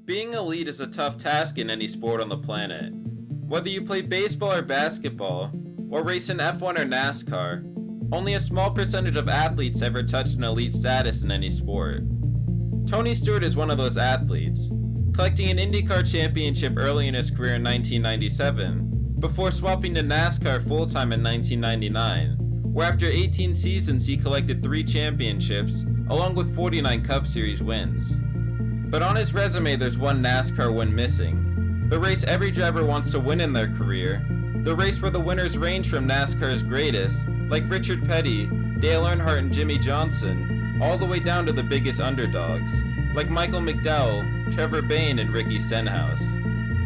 Being elite is a tough task in any sport on the planet. Whether you play baseball or basketball, or race in F1 or NASCAR, only a small percentage of athletes ever touch an elite status in any sport. Tony Stewart is one of those athletes, collecting an INDYCAR championship early in his career in 1997, before swapping to NASCAR full-time in 1999, where after 18 seasons he collected 3 championships, along with 49 Cup Series wins. But on his resume there's one NASCAR win missing. The race every driver wants to win in their career. The race where the winners range from NASCAR's greatest, like Richard Petty, Dale Earnhardt and Jimmy Johnson, all the way down to the biggest underdogs, like Michael McDowell, Trevor Bayne, and Ricky Stenhouse.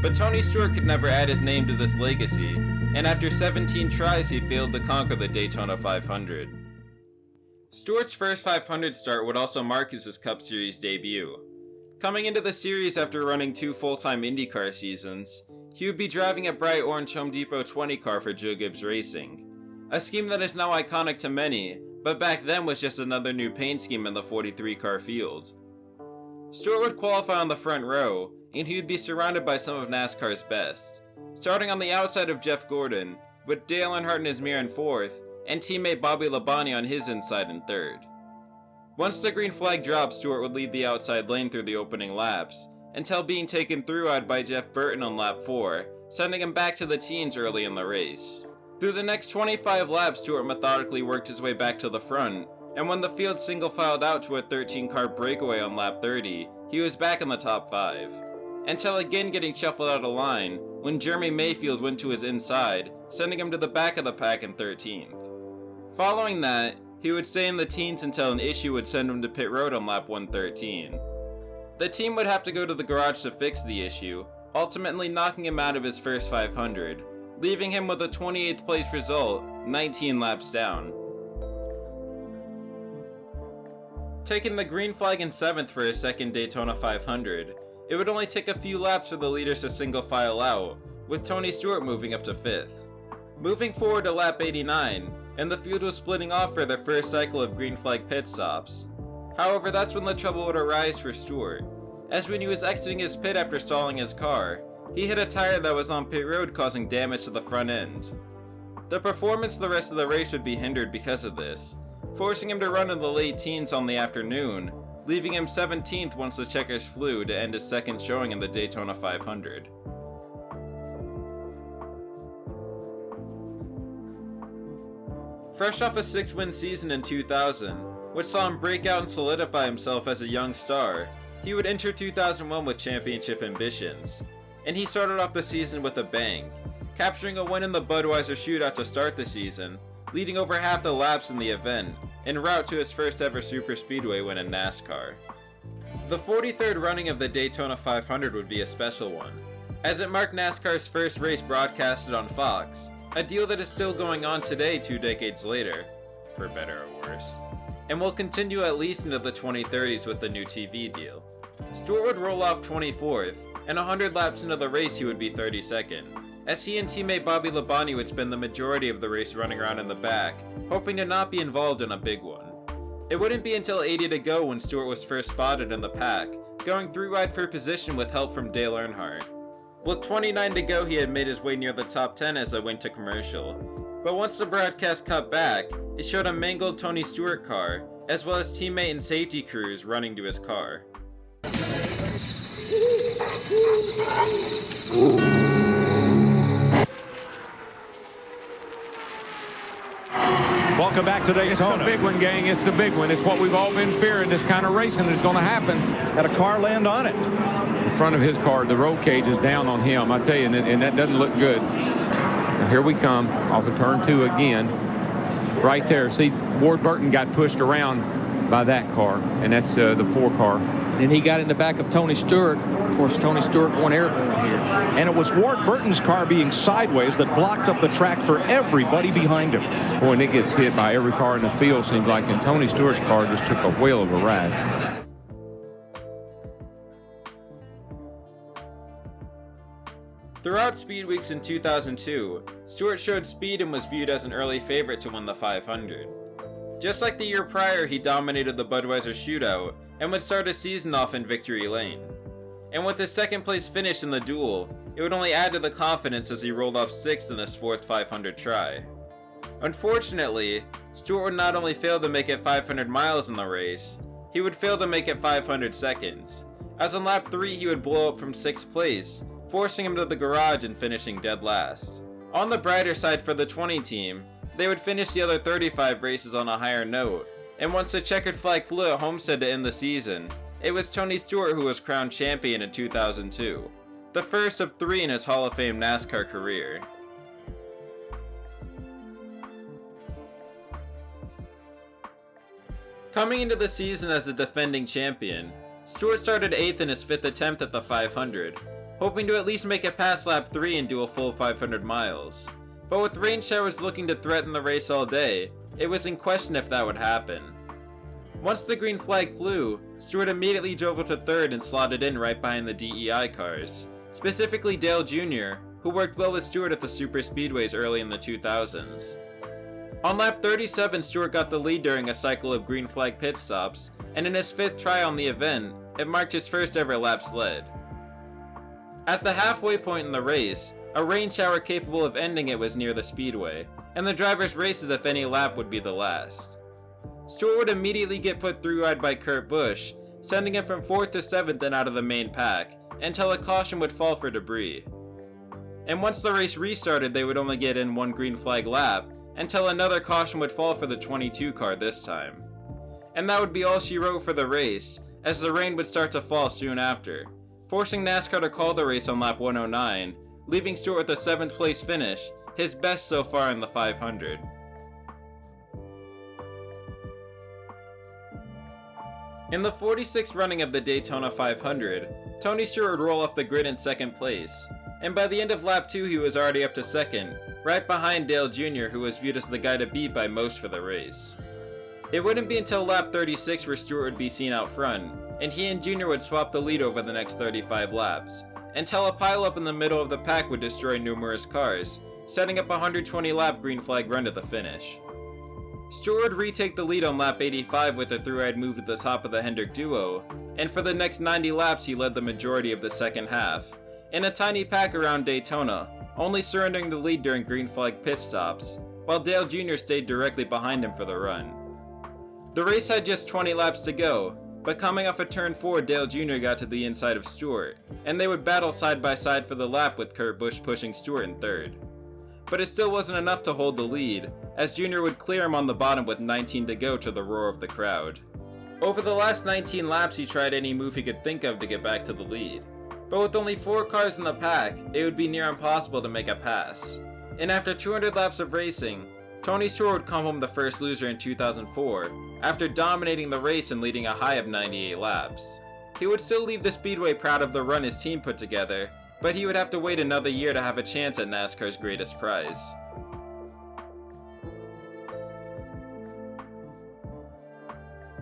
But Tony Stewart could never add his name to this legacy, and after 17 tries he failed to conquer the Daytona 500. Stewart's first 500 start would also mark his Cup Series debut. Coming into the series after running 2 full-time IndyCar seasons, he would be driving a bright orange Home Depot 20 car for Joe Gibbs Racing. A scheme that is now iconic to many, but back then was just another new paint scheme in the 43 car field. Stewart would qualify on the front row, and he would be surrounded by some of NASCAR's best. Starting on the outside of Jeff Gordon, with Dale Earnhardt and his mirror in 4th, and teammate Bobby Labonte on his inside in 3rd. Once the green flag dropped, Stewart would lead the outside lane through the opening laps, until being taken through-eyed by Jeff Burton on lap 4, sending him back to the teens early in the race. Through the next 25 laps, Stewart methodically worked his way back to the front, and when the field single-filed out to a 13-car breakaway on lap 30, he was back in the top 5. Until again getting shuffled out of line, when Jeremy Mayfield went to his inside, sending him to the back of the pack in 13th. Following that, he would stay in the teens until an issue would send him to pit road on lap 113. The team would have to go to the garage to fix the issue, ultimately knocking him out of his first 500, leaving him with a 28th place result, 19 laps down. Taking the green flag in 7th for his second Daytona 500, it would only take a few laps for the leaders to single file out, with Tony Stewart moving up to 5th. Moving forward to lap 89, and the field was splitting off for their first cycle of green flag pit stops. However, that's when the trouble would arise for Stewart, as when he was exiting his pit after stalling his car, he hit a tire that was on pit road, causing damage to the front end. The performance the rest of the race would be hindered because of this, forcing him to run in the late teens on the afternoon, leaving him 17th once the checkers flew to end his second showing in the Daytona 500. Fresh off a 6-win season in 2000, which saw him break out and solidify himself as a young star, he would enter 2001 with championship ambitions. And he started off the season with a bang, capturing a win in the Budweiser Shootout to start the season, leading over half the laps in the event, en route to his first ever superspeedway win in NASCAR. The 43rd running of the Daytona 500 would be a special one, as it marked NASCAR's first race broadcasted on Fox, a deal that is still going on today 2 decades later, for better or worse, and will continue at least into the 2030s with the new TV deal. Stewart would roll off 24th, and 100 laps into the race he would be 32nd, as he and teammate Bobby Labonte would spend the majority of the race running around in the back, hoping to not be involved in a big one. It wouldn't be until 80 to go when Stewart was first spotted in the pack, going through-wide for position with help from Dale Earnhardt. With 29 to go, he had made his way near the top 10 as it went to commercial. But once the broadcast cut back, it showed a mangled Tony Stewart car, as well as teammate and safety crews running to his car. Welcome back to Daytona. It's the big one, gang. It's the big one. It's what we've all been fearing. This kind of racing is going to happen. Had a car land on it. In front of his car, the roll cage is down on him, I tell you, and that doesn't look good. Now here we come off of turn 2 again. Right there. See, Ward Burton got pushed around by that car, and that's the 4 car. And he got in the back of Tony Stewart. Of course, Tony Stewart went airborne here. And it was Ward Burton's car being sideways that blocked up the track for everybody behind him. Boy, and it gets hit by every car in the field, seems like, and Tony Stewart's car just took a whale of a ride. Throughout Speed Weeks in 2002, Stewart showed speed and was viewed as an early favorite to win the 500. Just like the year prior, he dominated the Budweiser Shootout and would start his season off in victory lane. and with his second place finish in the duel, it would only add to the confidence as he rolled off 6th in his 4th 500 try. Unfortunately, Stewart would not only fail to make it 500 miles in the race, he would fail to make it 500 seconds, as on lap 3 he would blow up from 6th place, forcing him to the garage and finishing dead last. On the brighter side for the 20 team, they would finish the other 35 races on a higher note, and once the checkered flag flew at Homestead to end the season, it was Tony Stewart who was crowned champion in 2002, the first of 3 in his Hall of Fame NASCAR career. Coming into the season as the defending champion, Stewart started 8th in his 5th attempt at the 500, hoping to at least make it past lap 3 and do a full 500 miles. But with rain showers looking to threaten the race all day, it was in question if that would happen. Once the green flag flew, Stewart immediately drove up to 3rd and slotted in right behind the DEI cars, specifically Dale Jr., who worked well with Stewart at the super speedways early in the 2000s. On lap 37, Stewart got the lead during a cycle of green flag pit stops, and in his 5th try on the event, it marked his first ever lap sled. At the halfway point in the race, a rain shower capable of ending it was near the speedway, and the drivers raced as if any lap would be the last. Stewart would immediately get put through-eyed by Kurt Busch, sending him from 4th to 7th and out of the main pack, until a caution would fall for debris. And once the race restarted, they would only get in 1 green flag lap, until another caution would fall for the 22 car this time. And that would be all she wrote for the race, as the rain would start to fall soon after, forcing NASCAR to call the race on lap 109, leaving Stewart with a 7th place finish, his best so far in the 500. In the 46th running of the Daytona 500, Tony Stewart would roll off the grid in 2nd place, and by the end of lap 2 he was already up to 2nd, right behind Dale Jr., who was viewed as the guy to beat by most for the race. It wouldn't be until lap 36 where Stewart would be seen out front, and he and Jr. would swap the lead over the next 35 laps, until a pileup in the middle of the pack would destroy numerous cars, setting up a 120-lap green flag run to the finish. Stewart would retake the lead on lap 85 with a through-ride move at the top of the Hendrick duo, and for the next 90 laps he led the majority of the second half, in a tiny pack around Daytona, only surrendering the lead during green flag pit stops, while Dale Jr. stayed directly behind him for the run. The race had just 20 laps to go, but coming off a turn 4, Dale Jr. got to the inside of Stewart, and they would battle side by side for the lap with Kurt Busch pushing Stewart in 3rd. But it still wasn't enough to hold the lead, as Jr. would clear him on the bottom with 19 to go to the roar of the crowd. Over the last 19 laps he tried any move he could think of to get back to the lead, but with only 4 cars in the pack, it would be near impossible to make a pass. And after 200 laps of racing, Tony Stewart would come home the first loser in 2004, after dominating the race and leading a high of 98 laps. He would still leave the speedway proud of the run his team put together, but he would have to wait another year to have a chance at NASCAR's greatest prize.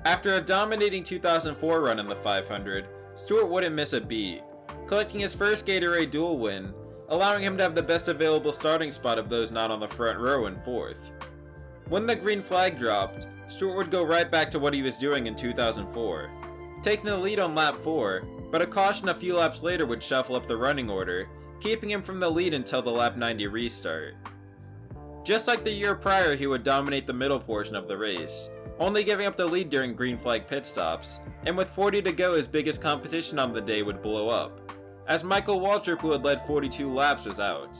After a dominating 2004 run in the 500, Stewart wouldn't miss a beat, collecting his first Gatorade duel win, allowing him to have the best available starting spot of those not on the front row in 4th. When the green flag dropped, Stewart would go right back to what he was doing in 2004, taking the lead on lap 4, but a caution a few laps later would shuffle up the running order, keeping him from the lead until the lap 90 restart. Just like the year prior, he would dominate the middle portion of the race, only giving up the lead during green flag pit stops, and with 40 to go his biggest competition on the day would blow up, as Michael Waltrip, who had led 42 laps, was out.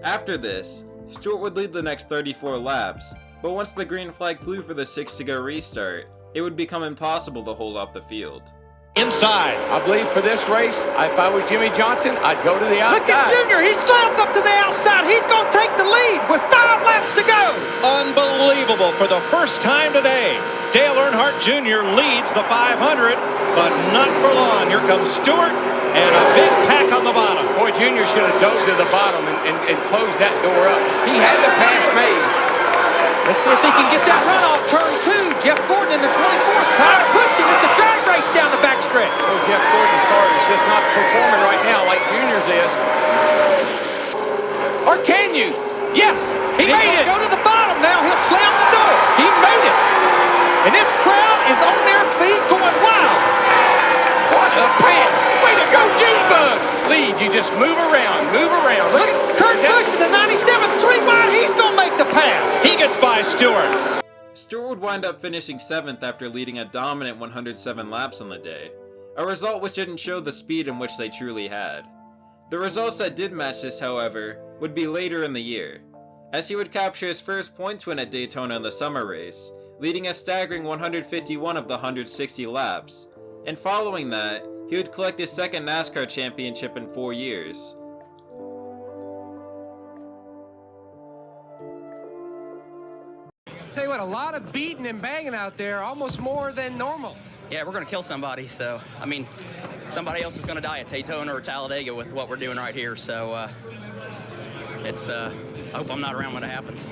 After this, Stewart would lead the next 34 laps, but once the green flag flew for the 6 to go restart, it would become impossible to hold off the field. Inside. I believe for this race, if I was Jimmy Johnson, I'd go to the outside. Look at Junior. He slams up to the outside. He's going to take the lead with 5 laps to go. Unbelievable. For the first time today, Dale Earnhardt Jr. leads the 500, but not for long. Here comes Stewart and a big pack on the bottom. Boy, Junior should have dove to the bottom and closed that door up. He had the pass made. Let's see if he can get that run off turn 2. Jeff Gordon in the 24th trying to push him. It's a drag race down the backstretch. Oh, Jeff Gordon's car is just not performing right now like Junior's is. Or can you? Yes, he made it. Go to the bottom now. He'll slam the door. He made it. And this crowd is on their feet going wild. What a pass. Way to go. Just move around, move around. Look at Kurt Busch in the 97th, 3 wide. He's going to make the pass. He gets by Stewart. Stewart would wind up finishing 7th after leading a dominant 107 laps on the day, a result which didn't show the speed in which they truly had. The results that did match this, however, would be later in the year, as he would capture his first points win at Daytona in the summer race, leading a staggering 151 of the 160 laps, and following that, he would collect his second NASCAR championship in 4 years. Tell you what, a lot of beating and banging out there, almost more than normal. Yeah, we're going to kill somebody, so, I mean, somebody else is going to die at Daytona or Talladega with what we're doing right here, so I hope I'm not around when it happens.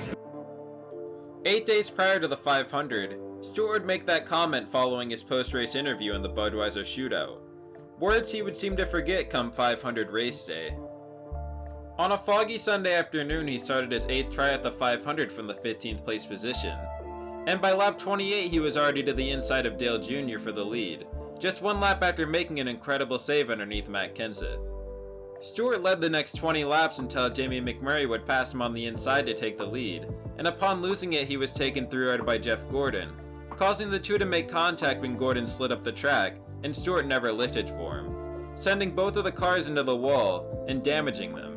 8 days prior to the 500, Stewart would make that comment following his post-race interview in the Budweiser shootout, words he would seem to forget come 500 race day. On a foggy Sunday afternoon, he started his 8th try at the 500 from the 15th place position, and by lap 28 he was already to the inside of Dale Jr. for the lead, just 1 lap after making an incredible save underneath Matt Kenseth. Stewart led the next 20 laps until Jamie McMurray would pass him on the inside to take the lead, and upon losing it he was taken through right by Jeff Gordon, causing the two to make contact when Gordon slid up the track, and Stewart never lifted for him, sending both of the cars into the wall and damaging them.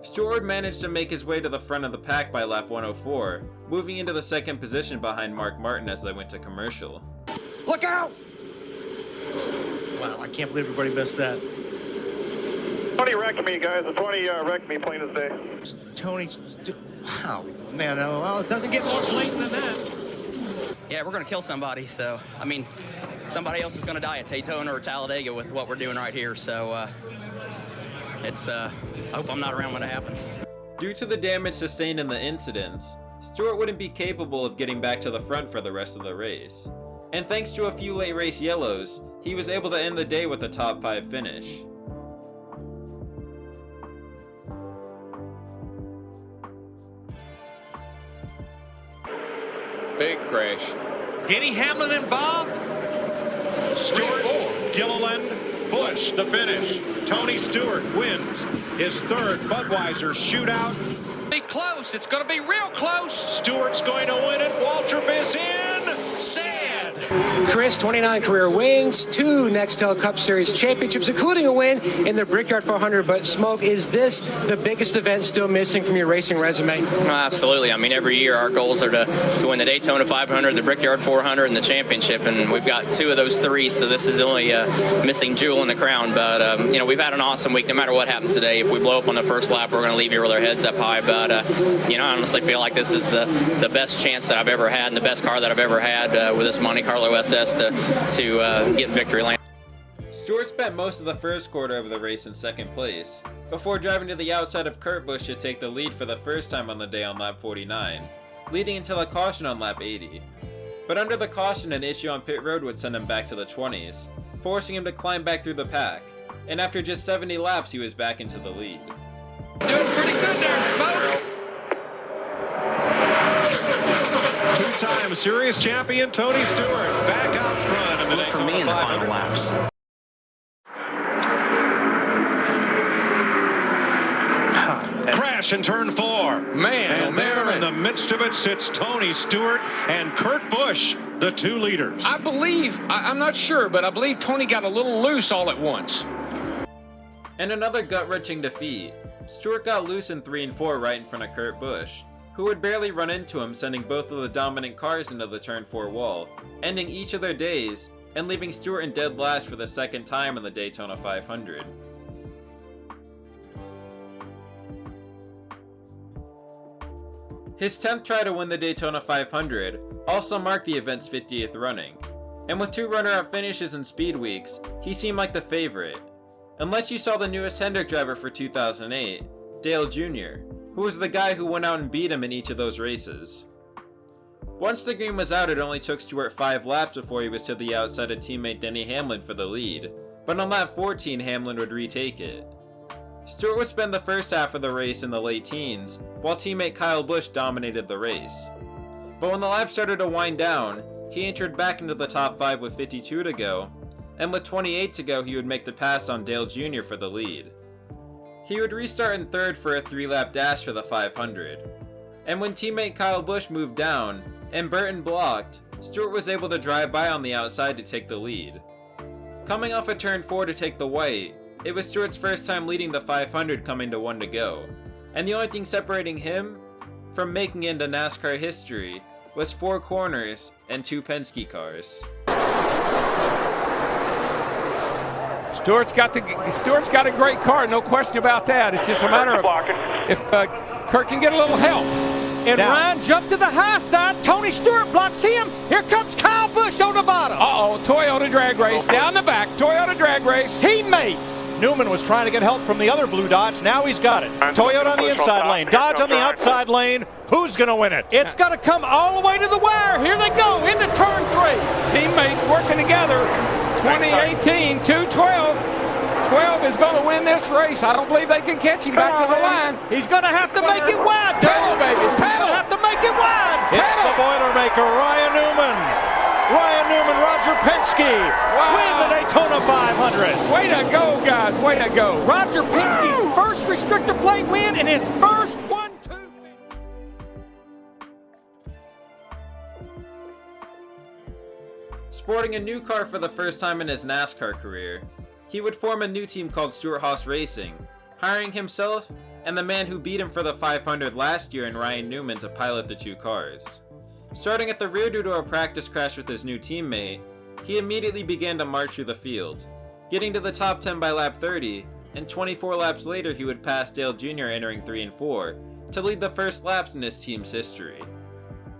Stewart managed to make his way to the front of the pack by lap 104, moving into the 2nd position behind Mark Martin as they went to commercial. Look out! Wow, I can't believe everybody missed that. 20 wrecked me, guys. The 20 wrecked me plain as day. Tony, wow, man, well, it doesn't get more blatant than that. Yeah, we're going to kill somebody, so, I mean, somebody else is going to die at Daytona or Talladega with what we're doing right here, so I hope I'm not around when it happens. Due to the damage sustained in the incidents, Stewart wouldn't be capable of getting back to the front for the rest of the race, and thanks to a few late race yellows, he was able to end the day with a top 5 finish. Big crash. Denny Hamlin involved. Stewart, Gilliland, Busch, the finish. Tony Stewart wins his 3rd Budweiser shootout. Be close. It's going to be real close. Stewart's going to win it. Waltrip is in. Sad. Chris, 29 career wins, 2 Nextel Cup Series championships, including a win in the Brickyard 400. But Smoke, is this the biggest event still missing from your racing resume? Absolutely. I mean, every year our goals are to win the Daytona 500, the Brickyard 400, and the championship, and we've got 2 of those 3, so this is the only missing jewel in the crown. But, you know, we've had an awesome week no matter what happens today. If we blow up on the first lap, we're going to leave here with our heads up high. But, you know, I honestly feel like this is the best chance that I've ever had and the best car that I've ever had with this Monte Carlo SS to get victory lane. Stewart spent most of the first quarter of the race in 2nd place, before driving to the outside of Kurt Busch to take the lead for the first time on the day on lap 49, leading until a caution on lap 80. But under the caution, an issue on pit road would send him back to the 20s, forcing him to climb back through the pack, and after just 70 laps he was back into the lead. Doing pretty good there, Smoke. 2-time series champion Tony Stewart back out front in the Daytona 500 laps. Crash in turn 4. Man, and there in the midst of it sits Tony Stewart and Kurt Busch, the 2 leaders. I believe, I'm not sure, but I believe Tony got a little loose all at once. And another gut-wrenching defeat. Stewart got loose in 3 and 4 right in front of Kurt Busch, who would barely run into him, sending both of the dominant cars into the turn 4 wall, ending each of their days, and leaving Stewart in dead last for the 2nd time in the Daytona 500. His 10th try to win the Daytona 500 also marked the event's 50th running, and with 2 runner-up finishes in speed weeks, he seemed like the favorite. Unless you saw the newest Hendrick driver for 2008, Dale Jr., who was the guy who went out and beat him in each of those races. Once the green was out, it only took Stewart 5 laps before he was to the outside of teammate Denny Hamlin for the lead, but on lap 14 Hamlin would retake it. Stewart would spend the first half of the race in the late teens, while teammate Kyle Busch dominated the race. But when the lap started to wind down, he entered back into the top 5 with 52 to go, and with 28 to go he would make the pass on Dale Jr. for the lead. He would restart in third for a 3-lap dash for the 500. And when teammate Kyle Busch moved down and Burton blocked, Stewart was able to drive by on the outside to take the lead. Coming off of turn 4 to take the white, it was Stewart's first time leading the 500 coming to 1 to go, and the only thing separating him from making it into NASCAR history was 4 corners and 2 Penske cars. Stewart's got a great car, no question about that. It's just a matter of if Kurt can get a little help. And Ryan jumped to the high side. Tony Stewart blocks him. Here comes Kyle Busch on the bottom. Uh-oh, Toyota drag race down the back. Toyota drag race. Teammates. Newman was trying to get help from the other blue Dodge. Now he's got it. Toyota on the inside lane. Dodge on the outside lane. Who's going to win it? It's going to come all the way to the wire. Here they go into turn 3. Teammates working together. 2018, 212. 12 is going to win this race. I don't believe they can catch him back to the line. He's going to have to make it wide. Pedal, baby, pedal. Have to make it wide. It's the Boilermaker, Ryan Newman. Ryan Newman, Roger Penske win the Daytona 500. Way to go, guys. Way to go. Roger Penske's first restrictor plate win and his first 1-2. Sporting a new car for the first time in his NASCAR career, he would form a new team called Stewart Haas Racing, hiring himself and the man who beat him for the 500 last year in Ryan Newman to pilot the 2 cars. Starting at the rear due to a practice crash with his new teammate, he immediately began to march through the field, getting to the top 10 by lap 30, and 24 laps later he would pass Dale Jr. entering 3 and 4, to lead the first laps in his team's history.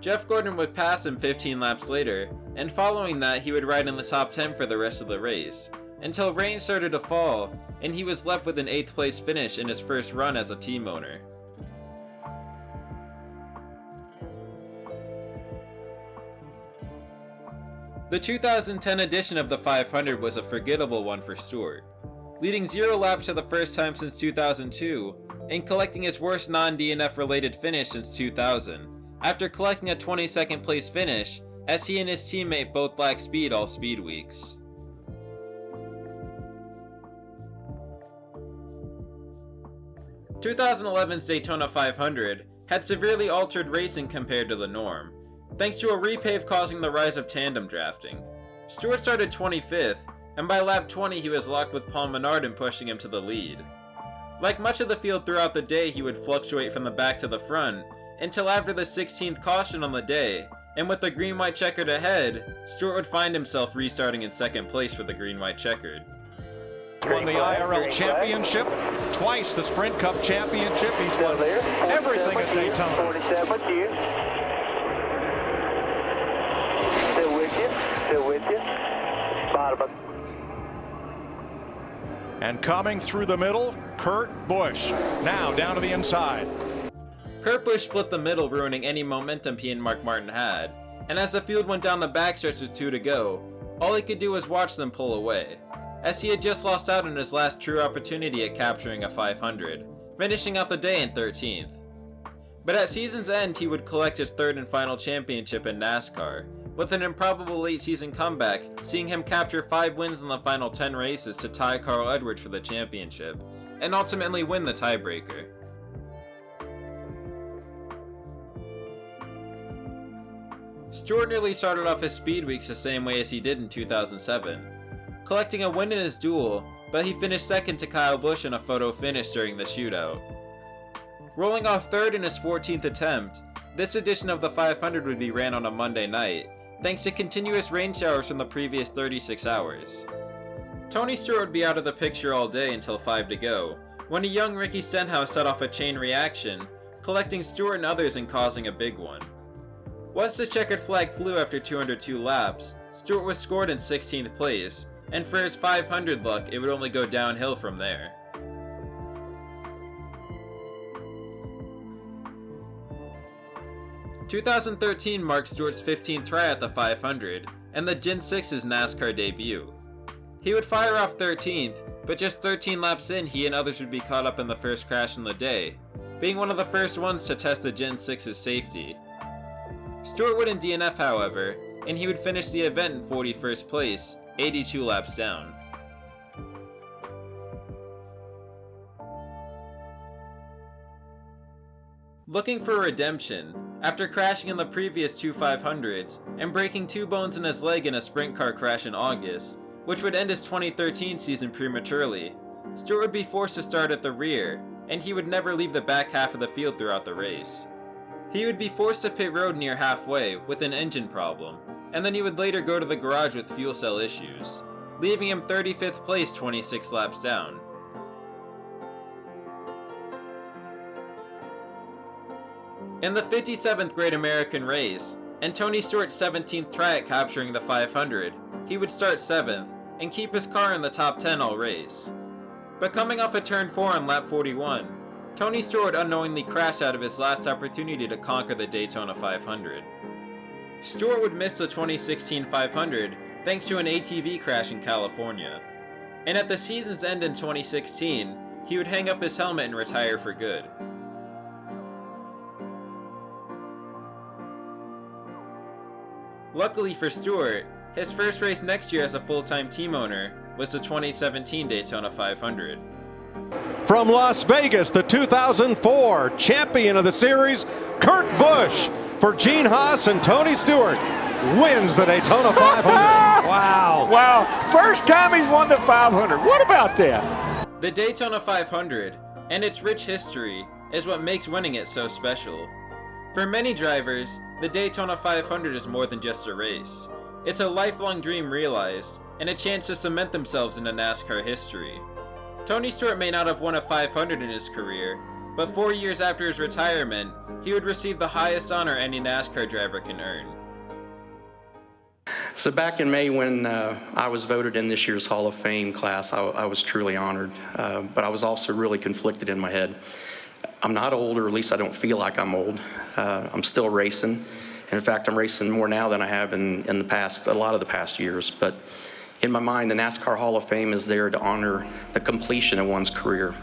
Jeff Gordon would pass him 15 laps later, and following that he would ride in the top 10 for the rest of the race, until rain started to fall, and he was left with an 8th place finish in his first run as a team owner. The 2010 edition of the 500 was a forgettable one for Stewart, leading 0 laps for the first time since 2002, and collecting his worst non-DNF related finish since 2000, after collecting a 22nd place finish, as he and his teammate both lacked speed all speed weeks. The 2011's Daytona 500 had severely altered racing compared to the norm, thanks to a repave causing the rise of tandem drafting. Stewart started 25th, and by lap 20 he was locked with Paul Menard and pushing him to the lead. Like much of the field throughout the day, he would fluctuate from the back to the front, until after the 16th caution on the day, and with the green-white checkered ahead, Stewart would find himself restarting in 2nd place for the green-white checkered. Won the IRL championship, twice the Sprint Cup championship. He's won everything at Daytona. 47 with you. Still with you. Bottom. And coming through the middle, Kurt Busch. Now down to the inside. Kurt Busch split the middle, ruining any momentum he and Mark Martin had, and as the field went down the backstretch with 2 to go, all he could do was watch them pull away, as he had just lost out on his last true opportunity at capturing a 500, finishing out the day in 13th. But at season's end, he would collect his 3rd and final championship in NASCAR, with an improbable late season comeback seeing him capture 5 wins in the final 10 races to tie Carl Edwards for the championship, and ultimately win the tiebreaker. Stewart nearly started off his speed weeks the same way as he did in 2007, collecting a win in his duel, but he finished 2nd to Kyle Busch in a photo finish during the shootout. Rolling off 3rd in his 14th attempt, this edition of the 500 would be ran on a Monday night, thanks to continuous rain showers from the previous 36 hours. Tony Stewart would be out of the picture all day until 5 to go, when a young Ricky Stenhouse set off a chain reaction, collecting Stewart and others and causing a big one. Once the checkered flag flew after 202 laps, Stewart was scored in 16th place, and for his 500 luck, it would only go downhill from there. "2013 marked Stewart's 15th try at the 500, and the Gen 6's NASCAR debut. He would fire off 13th, but just 13 laps in, he and others would be caught up in the first crash in the day, being one of the first ones to test the Gen 6's safety. Stewart wouldn't DNF, however, and he would finish the event in 41st place, 82 laps down. Looking for redemption, after crashing in the previous two 500s and breaking 2 bones in his leg in a sprint car crash in August, which would end his 2013 season prematurely, Stewart would be forced to start at the rear, and he would never leave the back half of the field throughout the race. He would be forced to pit road near halfway with an engine problem, and then he would later go to the garage with fuel cell issues, leaving him 35th place 26 laps down. In the 57th Great American Race, and Tony Stewart's 17th try at capturing the 500, he would start 7th and keep his car in the top 10 all race. But coming off a turn 4 on lap 41, Tony Stewart unknowingly crashed out of his last opportunity to conquer the Daytona 500. Stewart would miss the 2016 500 thanks to an ATV crash in California. And at the season's end in 2016, he would hang up his helmet and retire for good. Luckily for Stewart, his first race next year as a full-time team owner was the 2017 Daytona 500. From Las Vegas, the 2004 champion of the series, Kurt Busch, for Gene Haas and Tony Stewart, wins the Daytona 500. Wow. Wow. First time he's won the 500. What about that? The Daytona 500 and its rich history is what makes winning it so special. For many drivers, the Daytona 500 is more than just a race. It's a lifelong dream realized, and a chance to cement themselves into NASCAR history. Tony Stewart may not have won a 500 in his career, but 4 years after his retirement, he would receive the highest honor any NASCAR driver can earn. So back in May when I was voted in this year's Hall of Fame class, I was truly honored, but I was also really conflicted in my head. I'm not old, or at least I don't feel like I'm old. I'm still racing. In fact, I'm racing more now than I have in the past, a lot of the past years. But in my mind, the NASCAR Hall of Fame is there to honor the completion of one's career.